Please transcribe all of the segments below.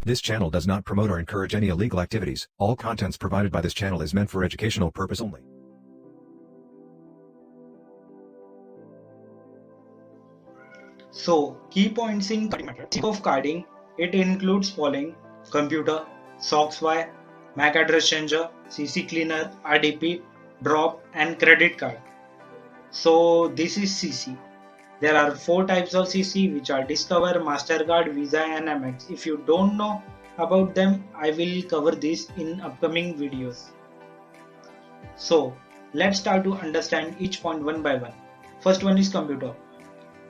This channel does not promote or encourage any illegal activities. All contents provided by this channel is meant for educational purpose only. So, key points in carding method. Type of carding, it includes following: computer, SOXY, MAC address changer, CC cleaner, RDP, drop, and credit card. So this is CC. There are 4 types of CC, which are Discover, Mastercard, Visa, and Amex. If you don't know about them, I will cover this in upcoming videos. So let's start to understand each point one by one. First one is computer.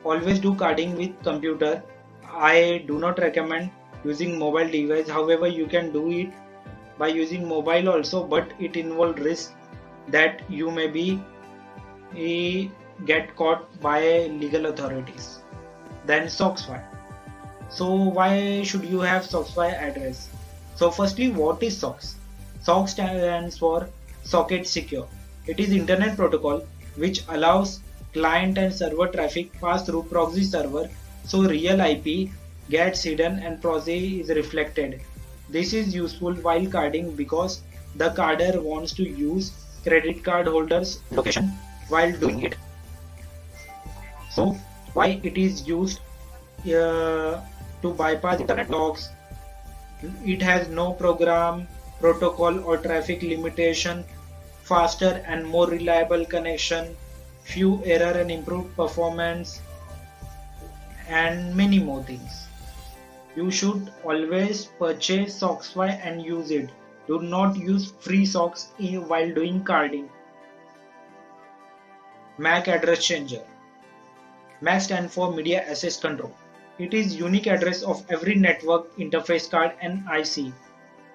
Always do carding with computer. I do not recommend using mobile device. However, you can do it by using mobile also, but it involves risk that you may be get caught by legal authorities. Then SOXY. So why should you have SOXY address? So firstly, what is SOX? SOX stands for Socket Secure. It is internet protocol which allows client and server traffic pass through proxy server, so real IP gets hidden and proxy is reflected. This is useful while carding because the carder wants to use credit card holders' location while doing it. So why it is used to bypass internet logs? It has no program, protocol or traffic limitation, faster and more reliable connection, few error and improved performance, and many more things. You should always purchase SOXY and use it. Do not use free SOX while doing carding. MAC address changer. MAC stands for Media Access Control. It is unique address of every network interface card and IC.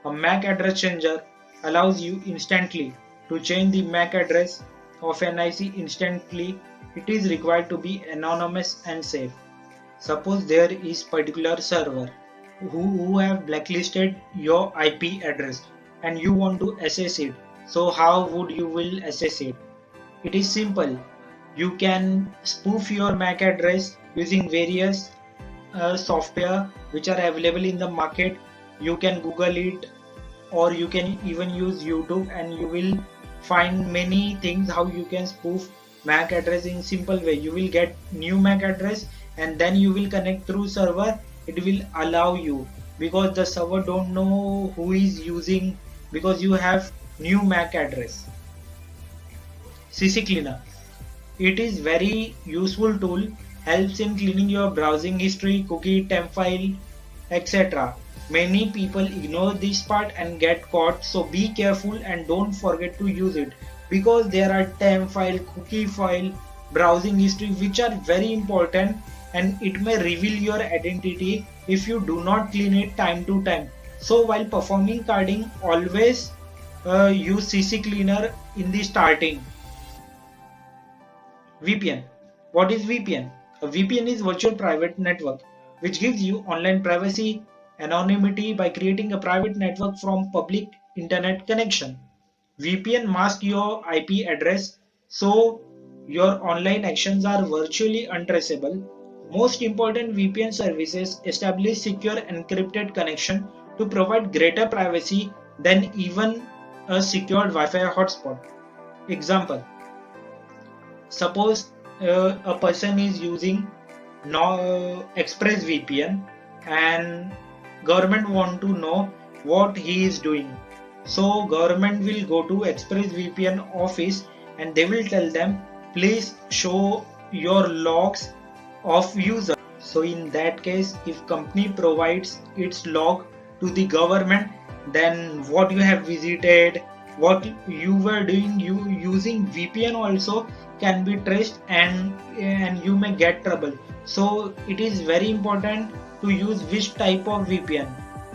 A MAC address changer allows you instantly to change the MAC address of an IC instantly. It is required to be anonymous and safe. Suppose there is particular server who have blacklisted your IP address and you want to access it. So how would you will access it? It is simple. You can spoof your MAC address using various software which are available in the market. You can Google it, or you can even use YouTube, and you will find many things how you can spoof MAC address in simple way. You will get new MAC address and then you will connect through server. It will allow you, because the server don't know who is using, because you have new MAC address. CC cleaner. It is very useful tool, helps in cleaning your browsing history, cookie, temp file, etc. Many people ignore this part and get caught, so be careful and don't forget to use it, because there are temp file, cookie file, browsing history which are very important, and it may reveal your identity if you do not clean it time to time. So while performing carding, always use CC cleaner in the starting. VPN. What is VPN? A VPN is virtual private network which gives you online privacy, anonymity by creating a private network from public internet connection. VPN masks your IP address, so your online actions are virtually untraceable. Most important, VPN services establish secure encrypted connection to provide greater privacy than even a secured Wi-Fi hotspot. Example: suppose a person is using ExpressVPN and government want to know what he is doing. So government will go to ExpressVPN office and they will tell them, please show your logs of user. So in that case, if company provides its log to the government, then what you have visited, what you were doing, you using VPN also can be traced, and you may get trouble. So it is very important to use which type of VPN.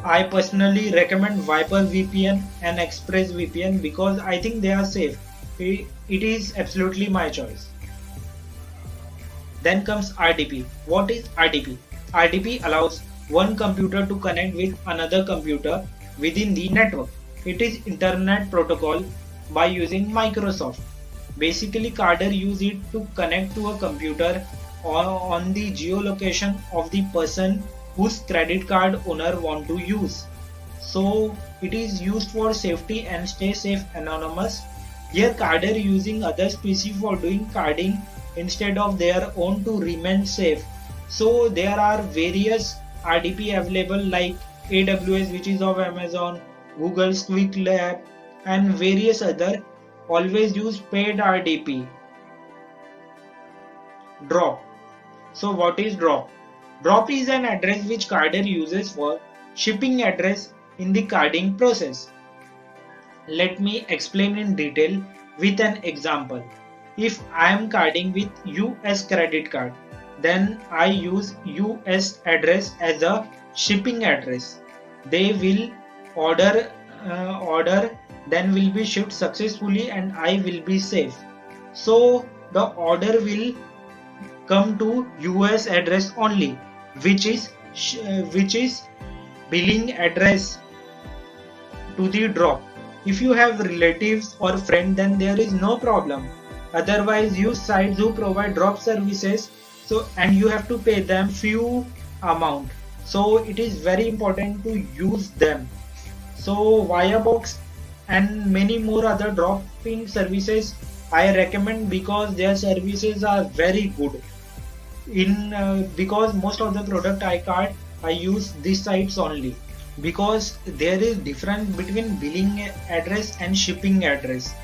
I personally recommend Viper VPN and ExpressVPN because I think they are safe. It is absolutely my choice. Then comes RDP. What is RDP? RDP allows one computer to connect with another computer within the network. It is internet protocol by using Microsoft. Basically, carder use it to connect to a computer on the geolocation of the person whose credit card owner want to use. So it is used for safety and stay safe anonymous. Here carder using others PC for doing carding instead of their own to remain safe. So there are various RDP available like AWS, which is of Amazon, Google's Quick Lab, and various other. Always use paid RDP. Drop. So what is drop? Drop is an address which carder uses for shipping address in the carding process. Let me explain in detail with an example. If I am carding with US credit card, then I use US address as a shipping address. They will order, then will be shipped successfully and I will be safe. So the order will come to US address only, which is billing address to the drop. If you have relatives or friends, then there is no problem. Otherwise, use sites who provide drop services. So and you have to pay them few amount. So it is very important to use them. So Viabox and many more other dropping services I recommend because their services are very good. Because most of the product I card I use these sites only, because there is difference between billing address and shipping address.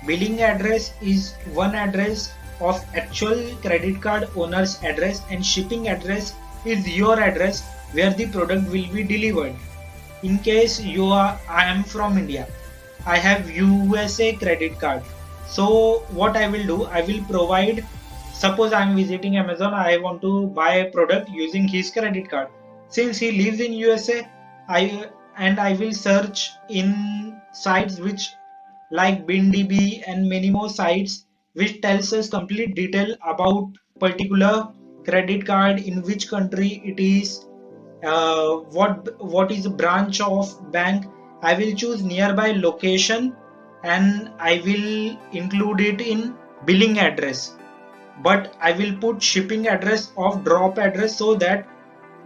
Billing address is one address of actual credit card owner's address, and shipping address is your address where the product will be delivered. In case I am from India, I have USA credit card. So what I will do, I will provide. Suppose I am visiting Amazon, I want to buy a product using his credit card. Since he lives in USA, I will search in sites which like BinDB and many more sites which tells us complete detail about particular credit card, in which country it is, what is the branch of bank. I will choose nearby location and I will include it in billing address, but I will put shipping address of drop address so that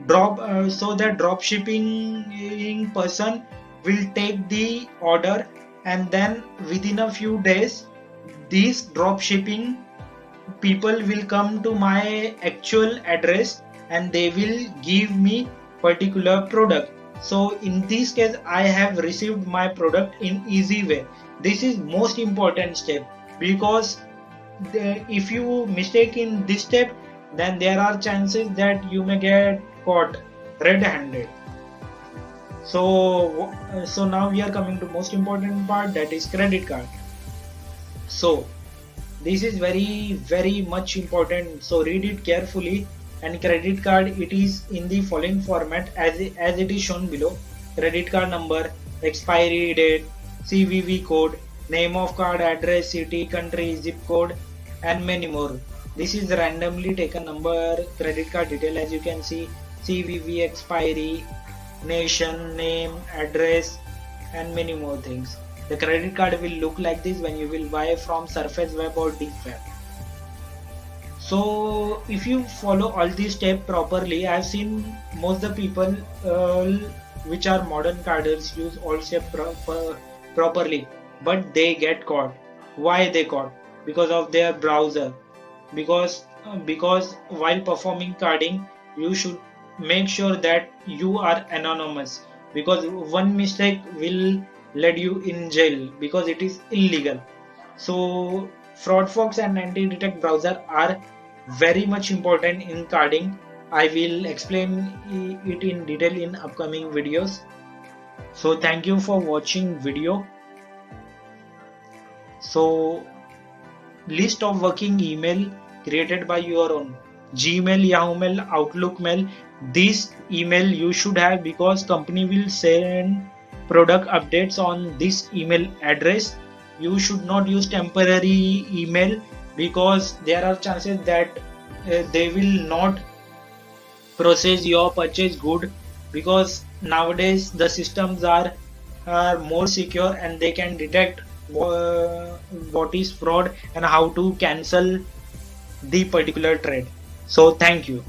drop shipping person will take the order, and then within a few days these drop shipping people will come to my actual address and they will give me particular product. So in this case I have received my product in easy way. This is most important step, because if you mistake in this step, then there are chances that you may get caught red-handed. So now we are coming to most important part, that is credit card. So this is very much important, so read it carefully. And credit card, it is in the following format as it is shown below: credit card number, expiry date, CVV code, name of card, address, city, country, zip code, and many more. This is randomly taken number, credit card detail, as you can see, CVV, expiry, nation, name, address, and many more things. The credit card will look like this when you will buy from Surface Web or Deep Web. So if you follow all these steps properly, I have seen most of the people which are modern carders use all steps properly, but they get caught. Why they caught? Because of their browser. Because while performing carding, you should make sure that you are anonymous, because one mistake will lead you in jail because it is illegal. So FraudFox and anti-detect browser are very much important in carding. I will explain it in detail in upcoming videos. So thank you for watching video. So list of working email created by your own: Gmail, Yahoo Mail, Outlook Mail. This email you should have, because company will send product updates on this email address. You should not use temporary email, because there are chances that they will not process your purchase good, because nowadays the systems are more secure and they can detect what is fraud and how to cancel the particular trade. So thank you.